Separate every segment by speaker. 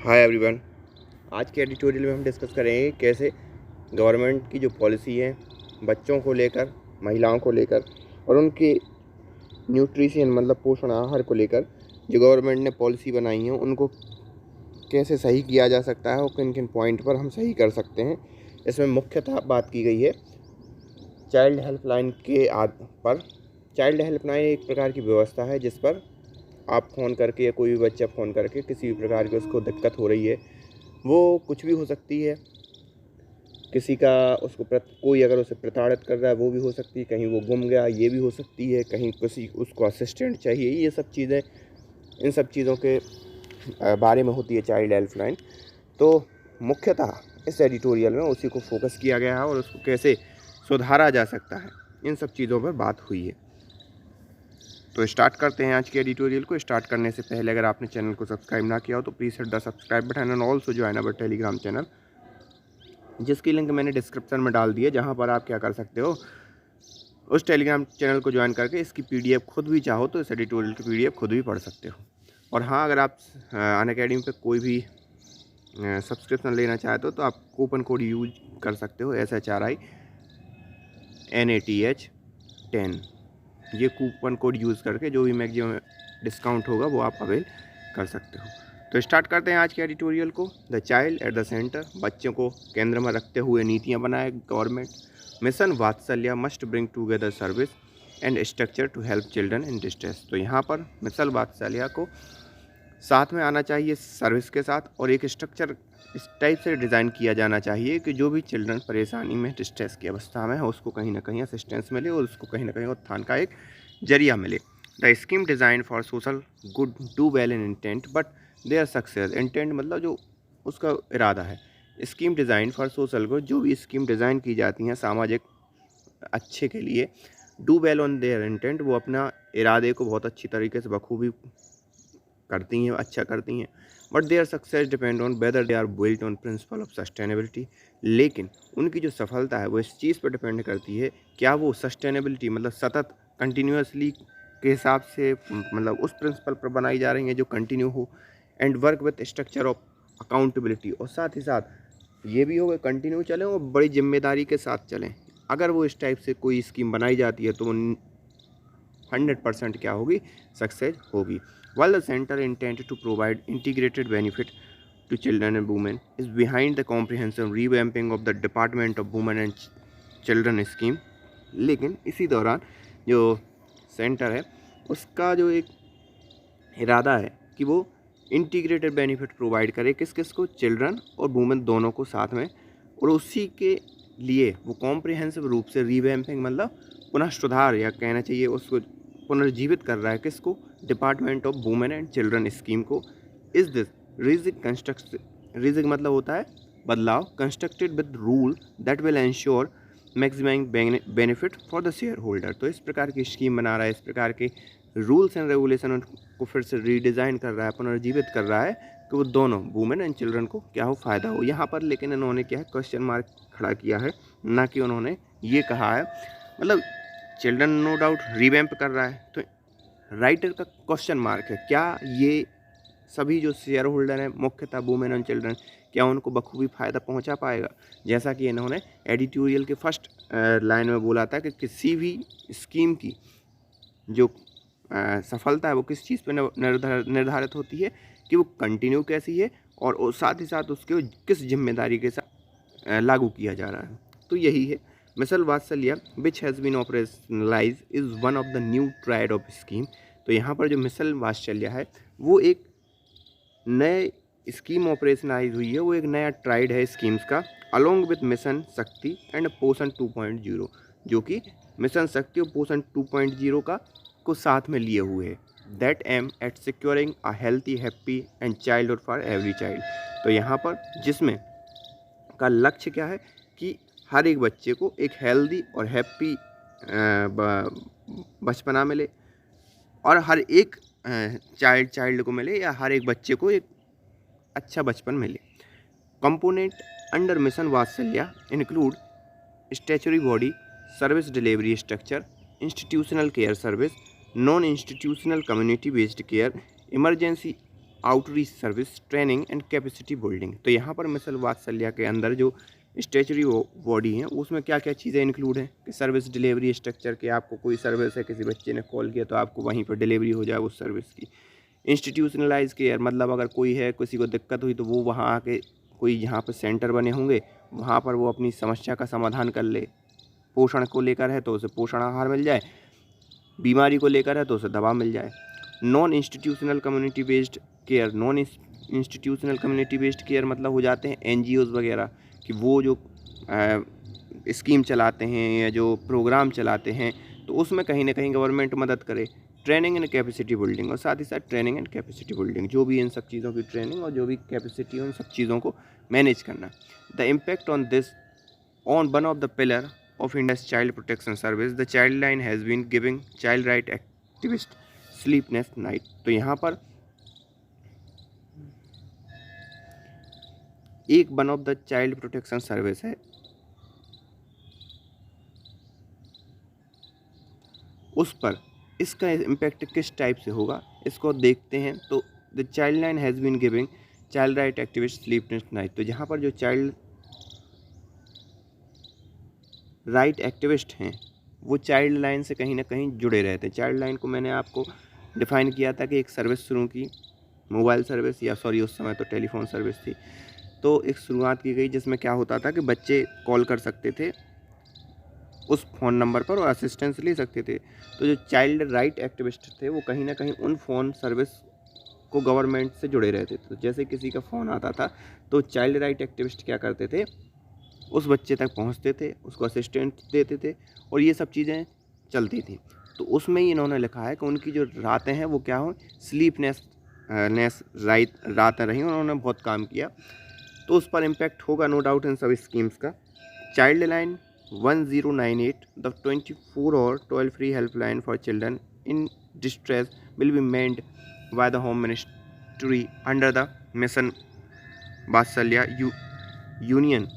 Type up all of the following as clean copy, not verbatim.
Speaker 1: Hi everyone. आज के editorial में हम डिस्कस करेंगे कैसे गवर्नमेंट की जो पॉलिसी है बच्चों को लेकर, महिलाओं को लेकर और उनके न्यूट्रिशन मतलब पोषण आहार को लेकर जो गवर्नमेंट ने पॉलिसी बनाई है उनको कैसे सही किया जा सकता है और किन किन पॉइंट पर हम सही कर सकते हैं। इसमें मुख्यतः बात की गई है चाइल्ड हेल्पलाइन के पर। चाइल्ड हेल्पलाइन एक प्रकार की व्यवस्था है जिस पर आप फ़ोन करके या कोई भी बच्चा फ़ोन करके किसी भी प्रकार की उसको दिक्कत हो रही है, वो कुछ भी हो सकती है। किसी का उसको कोई अगर उसे प्रताड़ित कर रहा है वो भी हो सकती है, कहीं वो गुम गया ये भी हो सकती है, कहीं किसी उसको असिस्टेंट चाहिए, ये सब चीज़ें, इन सब चीज़ों के बारे में होती है चाइल्ड हेल्पलाइन। तो मुख्यतः इस एडिटोरियल में उसी को फोकस किया गया है और उसको कैसे सुधारा जा सकता है, इन सब चीज़ों पर बात हुई है। तो स्टार्ट करते हैं आज के एडिटोरियल को। स्टार्ट करने से पहले अगर आपने चैनल को सब्सक्राइब ना किया हो तो please hit the subscribe button and also join our Telegram channel, जिसकी लिंक मैंने डिस्क्रिप्शन में डाल दी है, जहां पर आप क्या कर सकते हो, उस टेलीग्राम चैनल को ज्वाइन करके इसकी पीडीएफ खुद भी चाहो तो इस एडिटोरियल की पीडीएफ खुद भी पढ़ सकते हो। और हाँ, अगर आप अनअकैडमी पे कोई भी सब्सक्रिप्शन लेना चाहते हो तो आप कूपन कोड यूज कर सकते हो SHRINATH10। ये कूपन कोड यूज़ करके जो भी मैक्सिमम डिस्काउंट होगा वो आप अवेल कर सकते हो। तो स्टार्ट करते हैं आज के एडिटोरियल को। The child at the centre, बच्चों को केंद्र में रखते हुए नीतियाँ बनाए government. Mission Vatsalya must bring together service and structure to help children in distress. तो यहाँ पर मिशन वात्सल्य को साथ में आना चाहिए सर्विस के साथ, और एक स्ट्रक्चर इस टाइप से डिज़ाइन किया जाना चाहिए कि जो भी चिल्ड्रन परेशानी में, डिस्ट्रेस की अवस्था में है, उसको कहीं ना कहीं असिस्टेंस मिले और उसको कहीं ना कहीं उत्थान का एक जरिया मिले। The scheme design for social good do well in intent but their success. Intent मतलब जो उसका इरादा है। Scheme design for social good, जो भी स्कीम डिज़ाइन की जाती हैं सामाजिक अच्छे के लिए, do well on their intent, वो अपना इरादे को बहुत अच्छी तरीके से बखूबी करती हैं, अच्छा करती हैं। But their success depend on whether they are built on principle of sustainability. लेकिन उनकी जो सफलता है वो इस चीज़ पर डिपेंड करती है, क्या वो सस्टेनेबिलिटी मतलब सतत कंटिन्यूसली के हिसाब से मतलब उस प्रिंसिपल पर बनाई जा रही हैं जो कंटिन्यू हो, and work with structure of accountability, और साथ ही साथ ये भी होगा कंटिन्यू चलें और बड़ी जिम्मेदारी के साथ चलें। अगर वो इस टाइप से कोई स्कीम बनाई जाती है तो वो 100% क्या होगी, सक्सेस होगी। While the center intended to provide integrated benefit to children and women is behind the comprehensive revamping of the Department of Women and Children scheme, लेकिन इसी दौरान जो सेंटर है उसका जो एक इरादा है कि वो इंटीग्रेटेड बेनिफिट प्रोवाइड करे, किस किस को, चिल्ड्रन और वुमेन दोनों को साथ में, और उसी के लिए वो कॉम्प्रिहेंसिव रूप से रीवैम्पिंग मतलब पुनः सुधार या कहना चाहिए उसको पुनर्जीवित कर रहा है, किसको, department of women and children scheme को। इज दिस रीजिक मतलब होता है बदलाव, constructed with rule that will ensure maximise benefit for the shareholder. तो इस प्रकार की स्कीम बना रहा है, इस प्रकार के रूल्स एंड रेगुलेशन को फिर से रीडिज़ाइन कर रहा है, पुनर्जीवित कर रहा है कि वो दोनों वुमेन एंड चिल्ड्रन को क्या हो, फ़ायदा हो। यहाँ पर लेकिन इन्होंने क्या है, क्वेश्चन मार्क खड़ा किया है, ना कि उन्होंने ये कहा है, मतलब चिल्ड्रन नो डाउट रिवैम्प कर रहा है, तो राइटर का क्वेश्चन मार्क है, क्या ये सभी जो शेयर होल्डर हैं मुख्यतः वुमेन एंड चिल्ड्रन, क्या उनको बखूबी फ़ायदा पहुंचा पाएगा। जैसा कि इन्होंने एडिटोरियल के फर्स्ट लाइन में बोला था कि किसी भी स्कीम की जो सफलता है वो किस चीज़ पर निर्धारित होती है कि वो कंटिन्यू कैसी है और साथ ही साथ उसके किस जिम्मेदारी के साथ लागू किया जा रहा है। तो यही है mission Vatsalya which has been operationalise is one of the new tried of scheme. तो यहाँ पर जो मिशन वात्सल्य है वो एक नए स्कीम ऑपरेशनलाइज हुई है, वो एक नया ट्राइड है स्कीम्स का, अलोंग विथ मिशन शक्ति एंड पोषण 2.0, जो कि मिशन शक्ति और पोषण 2.0 का को साथ में लिए हुए है। That aim at securing a healthy happy and childhood for every child. तो यहाँ पर जिसमें का लक्ष्य क्या है कि हर एक बच्चे को एक हेल्दी और हैप्पी बचपना मिले, और हर एक चाइल्ड को मिले, या हर एक बच्चे को एक अच्छा बचपन मिले। कंपोनेंट अंडर मिशन वात्सल्य include statutory body, service delivery structure, institutional care service, non institutional community based care, emergency outreach service, training and capacity building. तो यहाँ पर मिशन वात्सल्य के अंदर जो स्टेचुरी बॉडी है उसमें क्या क्या चीज़ें इंक्लूड हैं कि सर्विस डिलीवरी स्ट्रक्चर के, आपको कोई सर्विस है, किसी बच्चे ने कॉल किया तो आपको वहीं पर डिलीवरी हो जाए उस सर्विस की। इंस्टीट्यूशनलाइज केयर, मतलब अगर कोई है, किसी को दिक्कत हुई तो वो वहाँ आके, कोई यहाँ पर सेंटर बने होंगे वहाँ पर वो अपनी समस्या का समाधान कर ले। पोषण को लेकर है तो उसे पोषण आहार मिल जाए, बीमारी को लेकर है तो उसे दवा मिल जाए। Non institutional community based care, non institutional community based care मतलब हो जाते हैं एनजीओज़ वगैरह, कि वो जो स्कीम चलाते हैं या जो प्रोग्राम चलाते हैं तो उसमें कहीं ना कहीं गवर्नमेंट मदद करे। ट्रेनिंग एंड कैपेसिटी बिल्डिंग, और साथ ही साथ ट्रेनिंग एंड कैपेसिटी बिल्डिंग, जो भी इन सब चीज़ों की ट्रेनिंग और जो भी कैपेसिटी उन सब चीज़ों को मैनेज करना। The impact on this on one of the pillar of India's child protection service, the Childline has been giving child right activist sleepless night। तो यहाँ पर एक one of the child protection service है, उस पर इसका impact किस type से होगा इसको देखते हैं। तो the childline has been giving child right activist sleepless night. तो यहाँ पर जो चाइल्ड राइट एक्टिविस्ट हैं वो चाइल्ड लाइन से कहीं ना कहीं जुड़े रहते हैं। चाइल्ड लाइन को मैंने आपको डिफ़ाइन किया था कि एक सर्विस शुरू की, मोबाइल सर्विस, या सॉरी उस समय तो टेलीफोन सर्विस थी। तो एक शुरुआत की गई जिसमें क्या होता था कि बच्चे कॉल कर सकते थे उस फ़ोन नंबर पर और असिस्टेंस ले सकते थे। तो जो चाइल्ड राइट एक्टिविस्ट थे वो कहीं ना कहीं उन फ़ोन सर्विस को गवर्नमेंट से जुड़े रहते थे। तो जैसे किसी का फ़ोन आता था तो चाइल्ड राइट एक्टिविस्ट क्या करते थे, उस बच्चे तक पहुंचते थे, उसको असिस्टेंट देते थे और ये सब चीज़ें चलती थी। तो उसमें ही इन्होंने लिखा है कि उनकी जो रातें हैं वो क्या हो, स्लीपनेस रातें रही, उन्होंने बहुत काम किया। तो उस पर इम्पैक्ट होगा नो डाउट इन सब स्कीम्स का। Child line 1098, the 24-hour toll-free helpline for children in distress will be manned by the Home Ministry under the Mission Vatsalya Union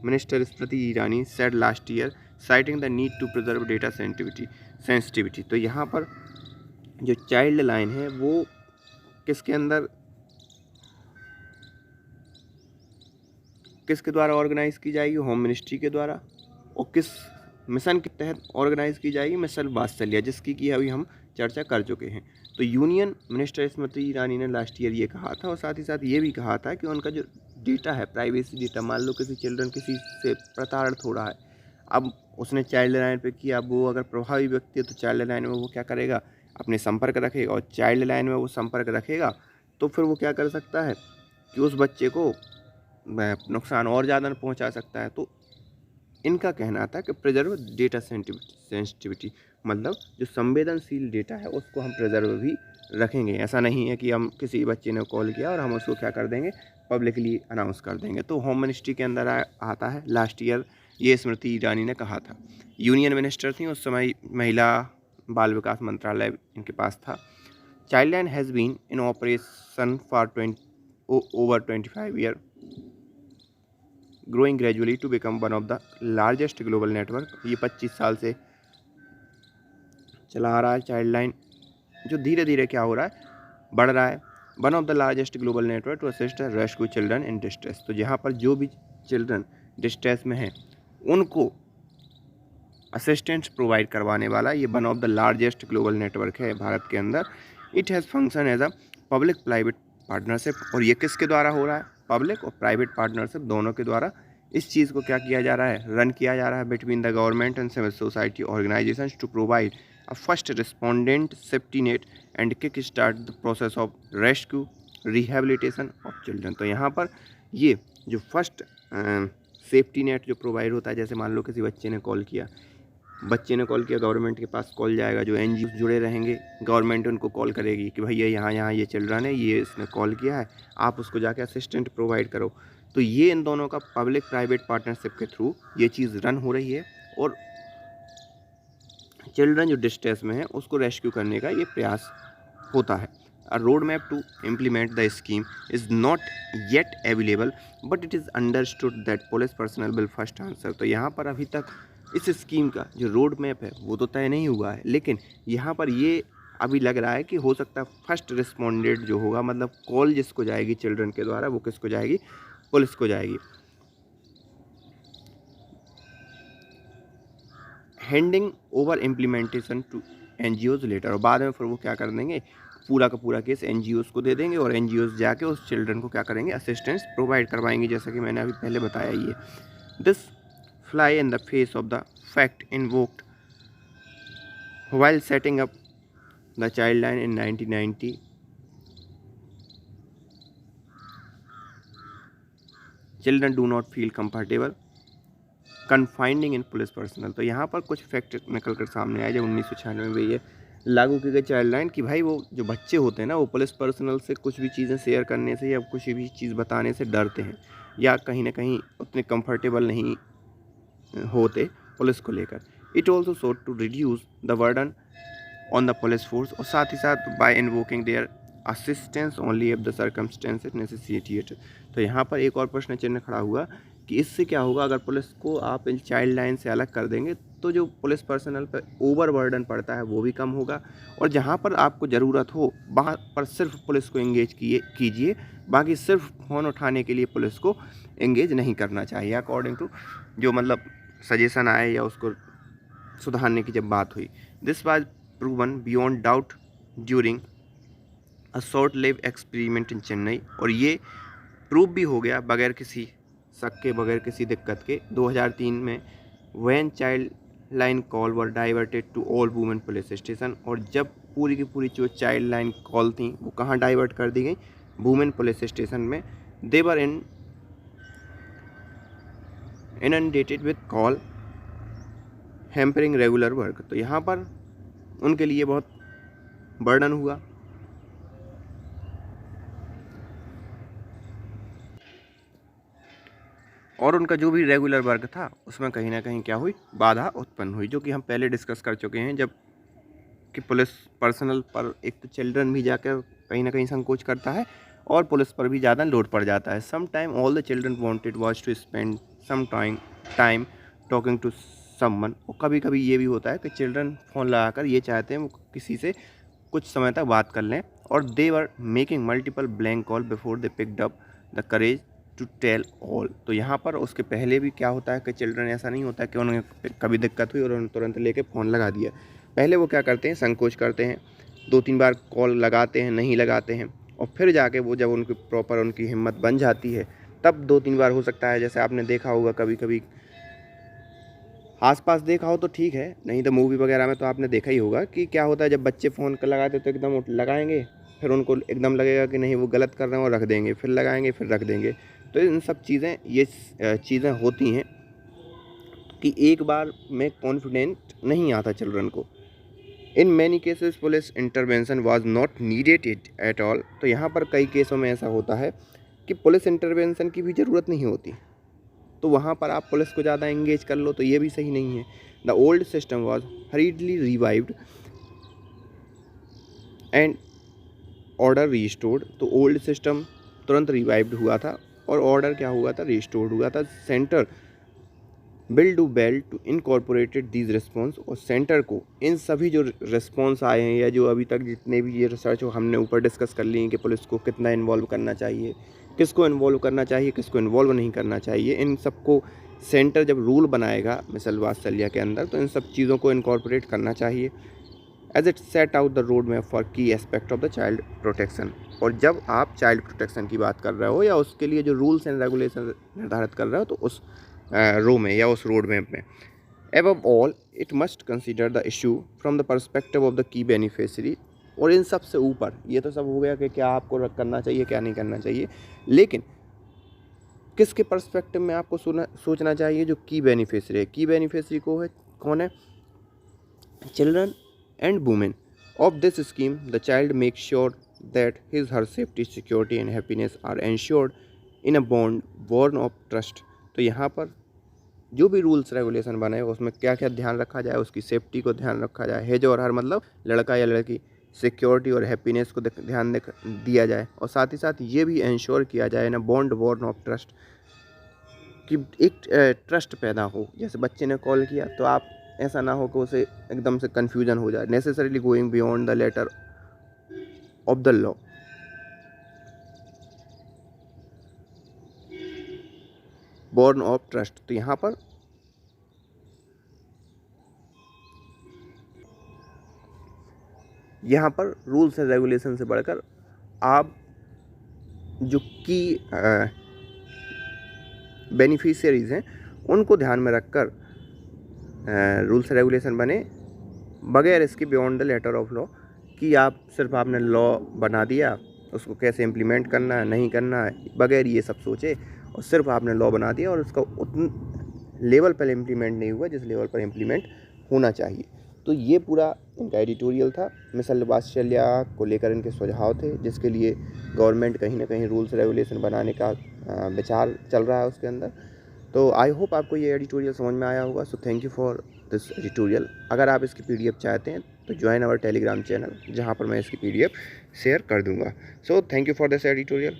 Speaker 1: Minister Smriti Irani said last year, citing the need to preserve data sensitivity। तो यहाँ पर जो child line है वो किसके अंदर, किसके द्वारा ऑर्गेनाइज की जाएगी, होम मिनिस्ट्री के द्वारा। और किस मिशन के तहत ऑर्गेनाइज की जाएगी, मिशन वात्सल्य, जिसकी कि अभी हम चर्चा कर चुके हैं। तो यूनियन मिनिस्टर स्मृति ईरानी ने लास्ट ईयर ये कहा था और साथ ही साथ ये भी कहा था कि उनका जो डेटा है, प्राइवेसी डेटा, मान लो किसी चिल्ड्रन किसी से प्रताड़ित हो रहा है, अब उसने चाइल्ड लाइन पे किया, अब वो अगर प्रभावी व्यक्ति है तो चाइल्ड लाइन में वो क्या करेगा, अपने संपर्क रखेगा, और चाइल्ड लाइन में वो संपर्क रखेगा तो फिर वो क्या कर सकता है कि उस बच्चे को नुकसान और ज़्यादा पहुंचा सकता है। तो इनका कहना था कि प्रिजर्व डेटा सेंसिटिविटी, मतलब जो संवेदनशील डेटा है उसको हम प्रिजर्व भी रखेंगे। ऐसा नहीं है कि हम किसी बच्चे ने कॉल किया और हम उसको क्या कर देंगे, पब्लिकली अनाउंस कर देंगे। तो होम मिनिस्ट्री के अंदर आता है, लास्ट ईयर ये स्मृति ईरानी ने कहा था। यूनियन मिनिस्टर थी उस समय, महिला बाल विकास मंत्रालय इनके पास था। Child line has been in operation for over 25 years, growing gradually to become one of the largest global network। ये 25 साल से चला आ रहा है चाइल्ड लाइन, जो धीरे धीरे क्या हो रहा है, बढ़ रहा है। One of the largest global network to assist rescue children in distress. तो यहाँ पर जो भी चिल्ड्रन डिस्ट्रेस में हैं उनको असिस्टेंस प्रोवाइड करवाने वाला ये one of the largest global network है भारत के अंदर। It has function as a public private partnership, और ये किसके द्वारा हो रहा है, पब्लिक और प्राइवेट पार्टनरशिप दोनों के द्वारा इस चीज़ को क्या किया जा रहा है, रन किया जा रहा है between the government and civil society organisations to provide a first respondent safety net and kick start the process of rescue rehabilitation of children. तो यहाँ पर ये जो फर्स्ट सेफ्टी नेट जो प्रोवाइड होता है, जैसे मान लो किसी बच्चे ने कॉल किया, गवर्नमेंट के पास कॉल जाएगा, जो एनजीओ जुड़े रहेंगे, गवर्नमेंट उनको कॉल करेगी कि भैया यहाँ ये चिल्ड्रन है, ये इसने कॉल किया है, आप उसको जाके असिस्टेंट प्रोवाइड करो। तो ये इन दोनों का पब्लिक प्राइवेट पार्टनरशिप के थ्रू ये चीज़ रन हो रही है और चिल्ड्रन जो डिस्ट्रेस में है उसको रेस्क्यू करने का ये प्रयास होता है। A roadmap to implement the scheme is not yet available, but it is understood that police personnel will first answer। तो यहाँ पर अभी तक इस स्कीम का जो रोड मैप है वो तो तय नहीं हुआ है, लेकिन यहाँ पर ये अभी लग रहा है कि हो सकता है फर्स्ट रिस्पोंडेंट जो होगा, मतलब कॉल जिसको जाएगी चिल्ड्रन के द्वारा, वो किसको जाएगी, पुलिस को जाएगी। Handing over implementation to NGOs later, और बाद में फिर वो क्या कर देंगे, पूरा का पूरा केस NGOs को दे देंगे, और NGOs जाके उस चिल्ड्रन को क्या करेंगे, असिस्टेंस प्रोवाइड करवाएंगे, जैसा कि मैंने अभी पहले बताया ही है। This fly in the face of the fact invoked while setting up the child line in 1990, children do not feel comfortable confining in police personnel। तो यहाँ पर कुछ फैक्ट निकल कर सामने आए जब 1996 में ये लागू की गई चाइल्ड लाइन, कि भाई वो जो बच्चे होते हैं ना, वो पुलिस पर्सनल से कुछ भी चीज़ें शेयर करने से या कुछ भी चीज़ बताने से डरते हैं, या कहीं ना कहीं उतने कंफर्टेबल नहीं होते पुलिस को लेकर। It also sought to reduce the burden on the police force, और साथ ही साथ by invoking their assistance only if the circumstances necessitate. तो यहाँ पर एक और प्रश्न चिन्ह खड़ा हुआ कि इससे क्या होगा, अगर पुलिस को आप इन चाइल्ड लाइन से अलग कर देंगे तो जो पुलिस पर्सनल पर ओवर बर्डन पड़ता है वो भी कम होगा, और जहाँ पर आपको ज़रूरत हो वहाँ पर सिर्फ पुलिस को एंगेज कीजिए, बाकी सिर्फ फ़ोन उठाने के लिए पुलिस को एंगेज नहीं करना चाहिए, अकॉर्डिंग टू जो मतलब सजेशन आए या उसको सुधारने की जब बात हुई। This was proven beyond doubt during a short live experiment in Chennai, और ये प्रूव भी हो गया बगैर किसी शक के, बगैर किसी दिक्कत के, 2003 में, when child line call were diverted to all women police station, और जब पूरी की पूरी जो चाइल्ड लाइन कॉल थी वो कहाँ डाइवर्ट कर दी गई, वुमेन पुलिस स्टेशन में। They were inundated with call hampering regular work, तो यहाँ पर उनके लिए बहुत बर्डन हुआ। और उनका जो भी रेगुलर वर्क था उसमें कहीं ना कहीं क्या हुई, बाधा उत्पन्न हुई, जो कि हम पहले डिस्कस कर चुके हैं, जब कि पुलिस पर्सनल पर एक तो चिल्ड्रन भी जाकर कहीं ना कहीं संकोच करता है और पुलिस पर भी ज़्यादा लोड पड़ जाता है। Some time all the children wanted was to spend some time talking to someone, और कभी कभी ये भी होता है कि चिल्ड्रन फ़ोन लगाकर ये चाहते हैं वो किसी से कुछ समय तक बात कर लें, और they were making multiple blank call before they picked up the courage to tell all. तो यहाँ पर उसके पहले भी क्या होता है कि चिल्ड्रन, ऐसा नहीं होता कि उन्हें कभी दिक्कत हुई और उन्होंने तुरंत लेके फ़ोन लगा दिया, पहले वो क्या करते हैं, संकोच करते हैं, 2-3 बार कॉल लगाते हैं, नहीं लगाते हैं, और फिर जाके वो जब उनकी प्रॉपर उनकी हिम्मत बन जाती है तब 2-3 बार हो सकता है, जैसे आपने देखा होगा कभी कभी आसपास देखा हो तो ठीक है, नहीं तो मूवी वगैरह में तो आपने देखा ही होगा कि क्या होता है, जब बच्चे फ़ोन कर लगाते तो एकदम लगाएंगे, फिर उनको एकदम लगेगा कि नहीं वो गलत कर रहे हैं और रख देंगे, फिर लगाएंगे फिर रख देंगे। तो इन सब चीज़ें, ये चीज़ें होती हैं कि एक बार में कॉन्फिडेंट नहीं आता चिल्ड्रन को। In many cases police intervention was not needed at all, तो यहाँ पर कई केसों में ऐसा होता है कि पुलिस इंटरवेंशन की भी ज़रूरत नहीं होती, तो वहाँ पर आप पुलिस को ज़्यादा एंगेज कर लो तो ये भी सही नहीं है। The old system was हरीडली revived and order restored, तो ओल्ड सिस्टम तुरंत रिवाइव्ड हुआ था और ऑर्डर क्या हुआ था, रिस्टोर्ड हुआ था। Centre will do well to incorporated these response, और सेंटर को इन सभी जो रिस्पॉन्स आए हैं या जो अभी तक जितने भी ये रिसर्च हमने ऊपर डिस्कस कर ली हैं कि पुलिस को कितना इन्वॉल्व करना चाहिए, किसको इन्वॉल्व करना चाहिए, किसको इन्वॉल्व नहीं करना चाहिए, इन सबको सेंटर जब रूल बनाएगा मिसल वात्सल्य के अंदर तो इन सब चीज़ों को इनकॉर्पोरेट करना चाहिए। As it set out the road map for key aspect of the child protection, और जब आप चाइल्ड प्रोटेक्शन की बात कर रहे हो या उसके लिए जो रूल्स एंड रेगुलेशन निर्धारित कर रहे हो तो उस रो में या उस रोड मैप में। Above all it must consider the issue from the perspective of the key beneficiary, और इन सब से ऊपर ये तो सब हो गया कि क्या आपको करना चाहिए क्या नहीं करना चाहिए, लेकिन किसके पर्सपेक्टिव में आपको सोचना चाहिए, जो की बेनिफिशियरी है। की बेनिफिशियरी कौन है, children and women of this scheme. The child make sure that his her safety security and happiness are ensured in a bond born of trust. तो यहाँ पर जो भी रूल्स रेगुलेशन बने उसमें क्या क्या ध्यान रखा जाए, उसकी सेफ्टी को ध्यान रखा जाए, हेज और हर मतलब लड़का या लड़की, सिक्योरिटी और हैप्पीनेस को ध्यान दिया जाए, और साथ ही साथ ये भी इंश्योर किया जाए ना बॉन्ड बॉर्न ऑफ ट्रस्ट, कि एक ट्रस्ट पैदा हो। जैसे बच्चे ने कॉल किया तो आप ऐसा ना हो कि उसे एकदम से कन्फ्यूजन हो जाए। Necessarily going beyond the letter of the law. Born of trust, तो यहाँ पर रूल्स एंड रेगुलेशन से बढ़कर आप जो की बेनिफिशियरीज हैं उनको ध्यान में रखकर रूल्स रेगुलेशन बने, बगैर इसके beyond the letter of law कि आप सिर्फ आपने लॉ बना दिया, उसको कैसे इम्प्लीमेंट करना है नहीं करना है, बगैर ये सब सोचे और सिर्फ आपने लॉ बना दिया और उसका उतन लेवल पर इम्प्लीमेंट नहीं हुआ जिस लेवल पर इम्प्लीमेंट होना चाहिए। तो ये पूरा इनका एडिटोरियल था। मिसल वात्सल्य को लेकर इनके सुझाव थे, जिसके लिए गवर्नमेंट कहीं ना कहीं रूल्स रेगुलेशन बनाने का विचार चल रहा है उसके अंदर। तो आई होप आपको ये एडिटोरियल समझ में आया होगा। So thank you for this editorial. अगर आप इसकी PDF चाहते हैं तो ज्वाइन आवर टेलीग्राम चैनल, जहाँ पर मैं इसकी PDF शेयर कर दूंगा। So thank you for this editorial.